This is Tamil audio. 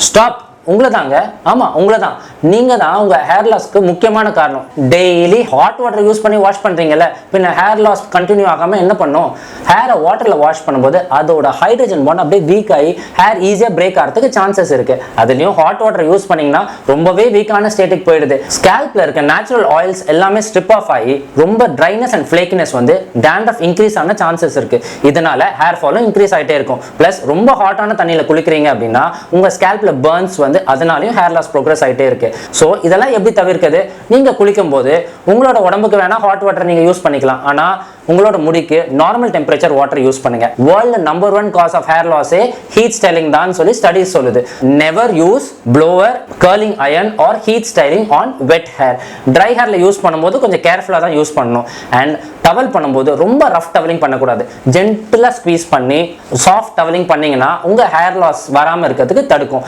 ஸ்டாப். உங்களை தாங்க. ஆமாம், உங்களை தான். நீங்கள் தான் உங்கள் ஹேர் லாஸ்க்கு முக்கியமான காரணம். டெய்லி ஹாட் வாட்டர் யூஸ் பண்ணி வாஷ் பண்ணுறீங்கல்ல, பின்ன ஹேர் லாஸ் கண்டினியூ ஆகாமல் என்ன பண்ணும்? ஹேரை வாட்டரில் வாஷ் பண்ணும்போது அதோட ஹைட்ரஜன் பாண்ட் அப்படியே வீக் ஆகி ஹேர் ஈஸியாக பிரேக் ஆகிறதுக்கு சான்சஸ் இருக்குது. அதுலேயும் ஹாட் வாட்டர் யூஸ் பண்ணிங்கன்னா ரொம்பவே வீக்கான ஸ்டேட்டுக்கு போயிடுது. ஸ்கேல்பில் இருக்க நேச்சுரல் ஆயில்ஸ் எல்லாமே ஸ்ட்ரிப் ஆஃப் ஆகி ரொம்ப ட்ரைனஸ் அண்ட் ஃப்ளேக்கினஸ் வந்து டேண்ட்ரஃப் இன்க்ரீஸ் ஆன சான்சஸ் இருக்குது. இதனால ஹேர் ஃபாலும் இன்க்ரீஸ் ஆகிட்டே இருக்கும். ப்ளஸ் ரொம்ப ஹாட்டான தண்ணியில் குளிக்கிறீங்க அப்படின்னா உங்கள் ஸ்கேல்பில் பர்ன்ஸ் வந்து அதனாலையும் ஹேர் லாஸ் ப்ரோக்ரஸ் ஆகிட்டே இருக்கு. ஸோ இதெல்லாம் எப்படி தவிர்க்குது? நீங்கள் குளிக்கும் போது உங்களோட உடம்புக்கு வேணா ஹாட் வாட்டர் நீங்கள் யூஸ் பண்ணிக்கலாம். ஆனால் உங்களோட முடிக்கு நார்மல் டெம்பரேச்சர் வாட்டர் யூஸ் பண்ணுங்க. World number 1 cause of hair லாஸே ஹீட் ஸ்டைலிங் தான் சொல்லி ஸ்டடிஸ் சொல்லுது. Never use blower, curling iron or heat styling on wet hair. Dry ஹேர்ல யூஸ் பண்ணும்போது கொஞ்சம் கேர்ஃபுல்லாக தான் யூஸ் பண்ணணும். அண்ட் டவல் பண்ணும்போது ரொம்ப ரஃப் டவலிங் பண்ணக்கூடாது. ஜென்டிலாக ஸ்குவீஸ் பண்ணி சாஃப்ட் டவலிங் பண்ணீங்கன்னா உங்கள் ஹேர் லாஸ் வராமல் இருக்கிறதுக்கு தடுக்கும்.